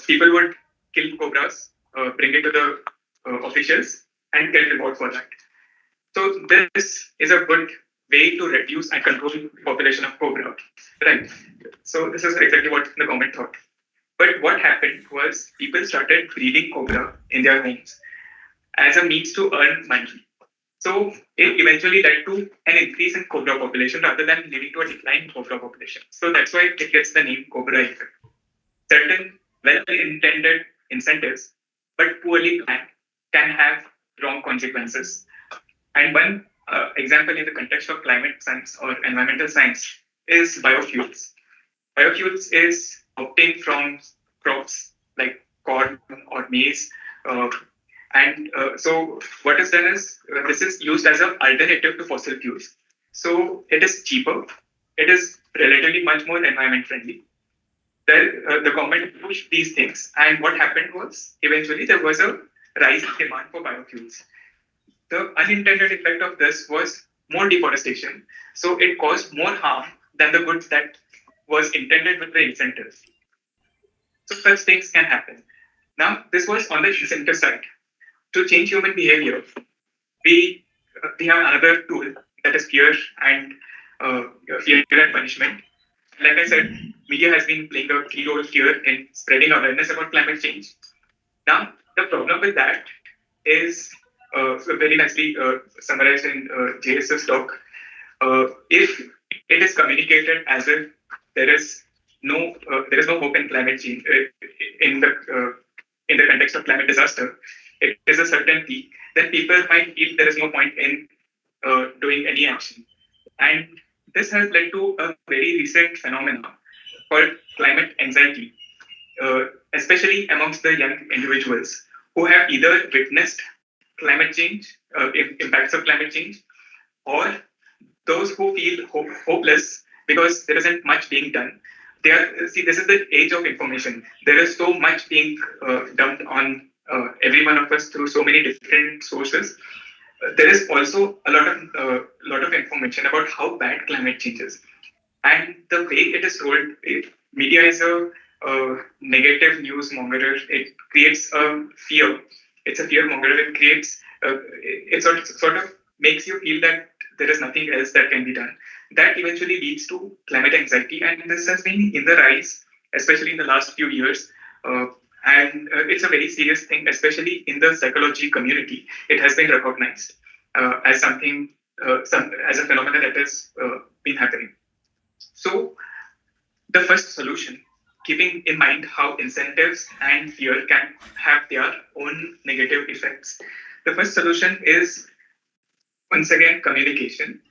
people would kill cobras, bring it to the officials, and get reward for that. So this is a good way to reduce and control population of cobra, right? So this is exactly what the government thought. But what happened was people started breeding cobra in their homes as a means to earn money. So it eventually led to an increase in cobra population rather than leading to a decline in cobra population. So that's why it gets the name cobra effect. Certain well-intended incentives, but poorly planned, can have wrong consequences. And one example in the context of climate science or environmental science is biofuels. Biofuels is obtained from crops like corn or maize. So what is done is this is used as an alternative to fossil fuels. So it is cheaper. It is relatively much more environment friendly. The government pushed these things, and what happened was eventually there was a rise in demand for biofuels. The unintended effect of this was more deforestation. So it caused more harm than the goods that was intended with the incentives. So such things can happen. Now, this was on the incentive side. To change human behavior, we have another tool that is uh, fear and punishment. Like I said, media has been playing a key role here in spreading awareness about climate change. Now, the problem with that is very nicely summarized in JS's talk. If it is communicated as if there is no hope in climate change in the uh, in the context of climate disaster, it is a certainty, then people might feel there is no point in doing any action. And this has led to a very recent phenomenon called climate anxiety, especially amongst the young individuals who have either witnessed climate change, impacts of climate change, or those who feel hopeless because there isn't much being done. This is the age of information. There is so much being dumped on every one of us through so many different sources. There is also a lot of information about how bad climate change is, and the way it is told. Media is a negative news mongerer. It creates a fear. It's a fear mongerer. It sort of makes you feel that there is nothing else that can be done. That eventually leads to climate anxiety, and this has been in the rise, especially in the last few years. And it's a very serious thing, especially in the psychology community. It has been recognized as as a phenomenon that has been happening. So the first solution, keeping in mind how incentives and fear can have their own negative effects, the first solution is once again communication.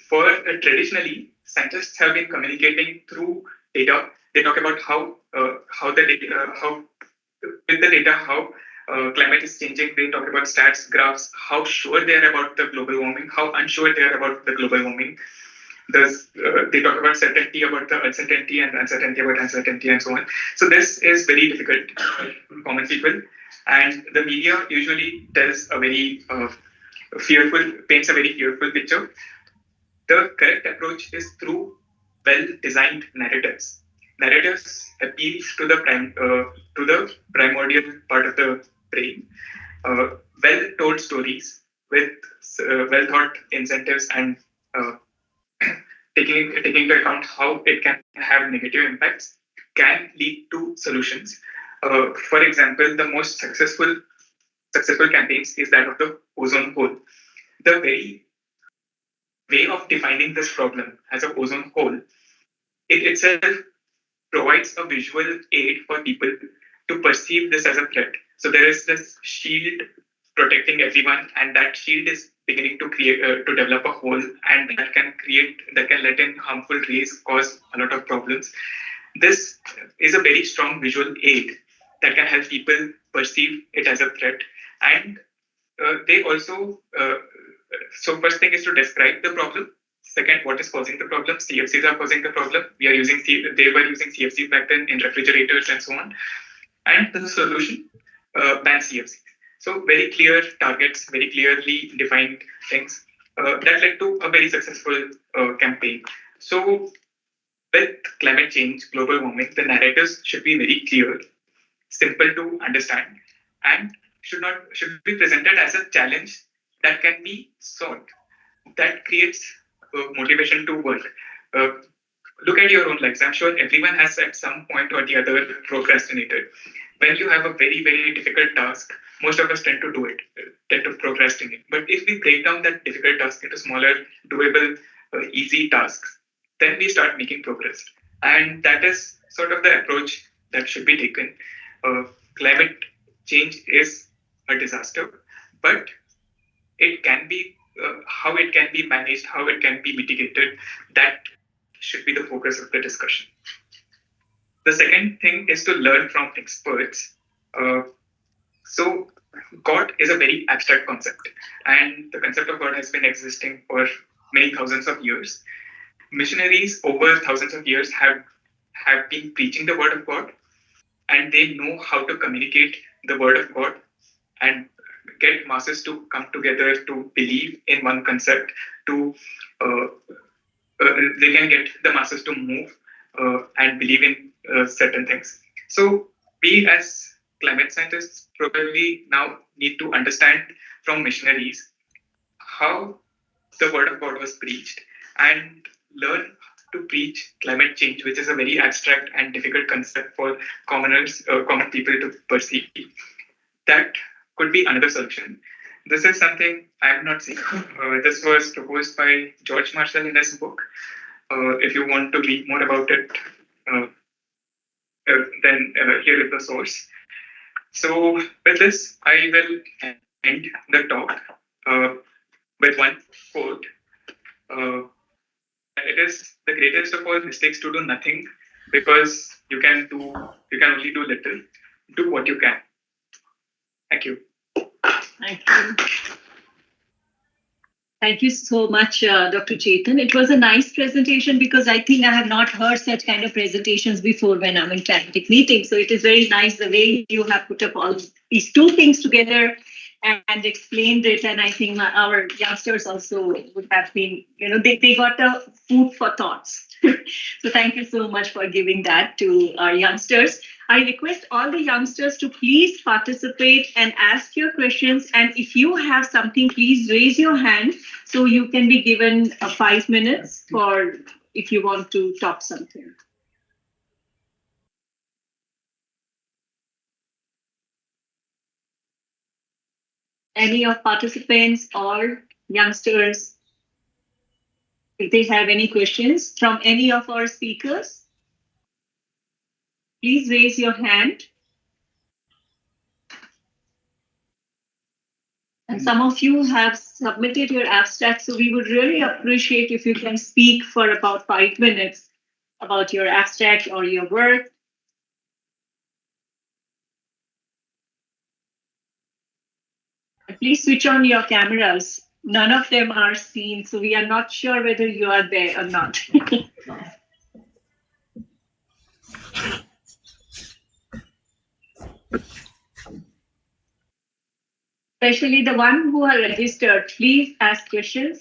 For traditionally, scientists have been communicating through data. They talk about how with the data how climate is changing. They talk about stats, graphs, how sure they are about the global warming, how unsure they are about the global warming. They talk about certainty about the uncertainty and uncertainty about uncertainty and so on. So this is very difficult for common people, and the media usually tells a very paints a very fearful picture. The correct approach is through well-designed narratives. Narratives appeal to the primordial part of the brain. Well-told stories with well-thought incentives and uh, taking into account how it can have negative impacts can lead to solutions. For example, the most successful campaigns is that of the ozone hole. The very way of defining this problem as an ozone hole, it itself provides a visual aid for people to perceive this as a threat. So there is this shield protecting everyone, and that shield is beginning to create to develop a hole, and that can let in harmful rays, cause a lot of problems. This is a very strong visual aid that can help people perceive it as a threat, and they also so first thing is to describe the problem. Second, what is causing the problem? CFCs are causing the problem. They were using CFCs back then in refrigerators and so on. And the solution, ban CFCs. So very clear targets, very clearly defined things. That led to a very successful campaign. So with climate change, global warming, the narratives should be very clear. simple to understand, and should be presented as a challenge that can be solved. That creates motivation to work. Uh, Look at your own lives. I'm sure everyone has at some point or the other procrastinated. When you have a very, very difficult task, most of us tend to do it, tend to procrastinate. But if we break down that difficult task into smaller, doable, easy tasks, then we start making progress. And that is sort of the approach that should be taken. Climate change is a disaster, but it can be how it can be managed, how it can be mitigated. That should be the focus of the discussion. The second thing is to learn from experts. Uh, so, God is a very abstract concept, and the concept of God has been existing for many thousands of years. Missionaries over thousands of years have been preaching the word of God, and they know how to communicate the word of God and get masses to come together to believe in one concept, to uh, they can get the masses to move and believe in certain things. So we as climate scientists probably now need to understand from missionaries how the word of God was preached and learn to preach climate change, which is a very abstract and difficult concept for common people to perceive. That could be another solution. This is something I have not seen. This was proposed by George Marshall in his book. If you want to read more about it, uh, then here is the source. So, with this, I will end the talk uh, with one quote. Uh, it is the greatest of all mistakes to do nothing, because you can only do little. Do what you can. Thank you. Thank you. Thank you so much, Dr. Chetan. It was a nice presentation because I think I have not heard such kind of presentations before when I'm in climatic meetings. So it is very nice the way you have put up all these two things together and explained it. And I think our youngsters also would have been, they got a food for thoughts. So thank you so much for giving that to our youngsters. I request all the youngsters to please participate and ask your questions. And if you have something, please raise your hand so you can be given 5 minutes for if you want to talk something. Any of participants or youngsters, if they have any questions from any of our speakers, please raise your hand. And some of you have submitted your abstract, so we would really appreciate if you can speak for about 5 minutes about your abstract or your work. Please switch on your cameras. None of them are seen, so we are not sure whether you are there or not. Especially the one who are registered, please ask questions.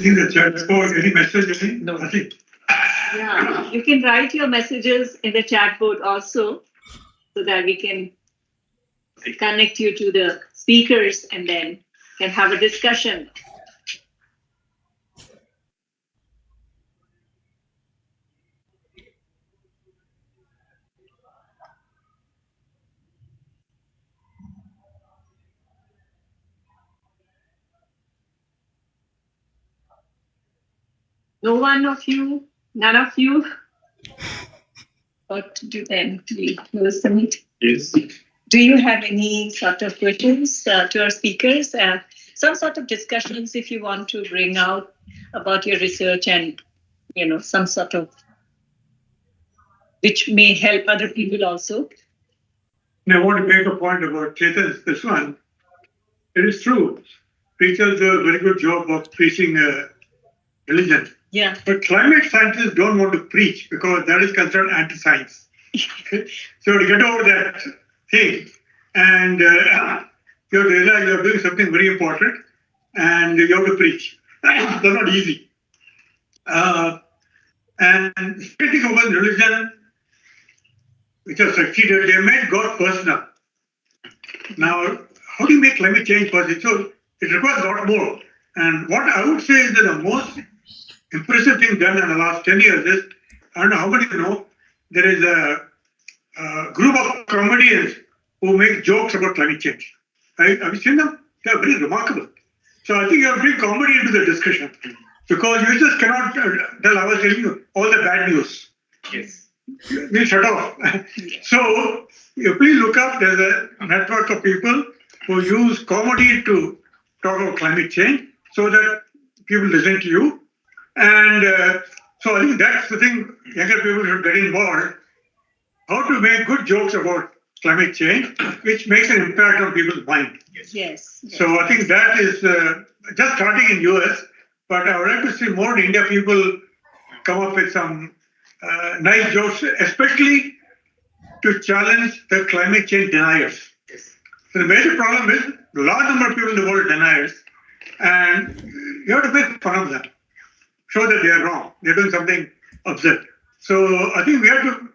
In the chat board, any message? No. Nothing. Yeah, you can write your messages in the chat board also, so that we can connect you to the speakers and then can have a discussion. No one of you, none of you. What to do then? Do we close the meeting? Yes. Do you have any sort of questions to our speakers? Some sort of discussions if you want to bring out about your research and, some sort of, which may help other people also. And I want to make a point about Chetan's this one. It is true. Preachers do a very good job of preaching religion. Yeah. But climate scientists don't want to preach because that is considered anti-science. So to get over that thing, and you have to realize you are doing something very important and you have to preach. That's not easy. And speaking about religion, which has succeeded, they made God personal. Now, how do you make climate change possible? So it requires a lot more. And what I would say is that the most impressive thing done in the last 10 years is, I don't know how many you know, there is a group of comedians who make jokes about climate change. Right? Have you seen them? They are very remarkable. So I think you have to bring comedy into the discussion because you just cannot tell, I was telling you, all the bad news. Yes. We'll shut off. So you please look up, there's a network of people who use comedy to talk about climate change so that people listen to you. And so I think that's the thing, younger people should get involved. How to make good jokes about climate change, which makes an impact on people's mind. Yes. So I think that is just starting in US, but I would like to see more India people come up with some nice jokes, especially to challenge the climate change deniers. So the major problem is a large number of people in the world are deniers, and you have to make fun of them, show that they are wrong, they're doing something absurd. So I think we have to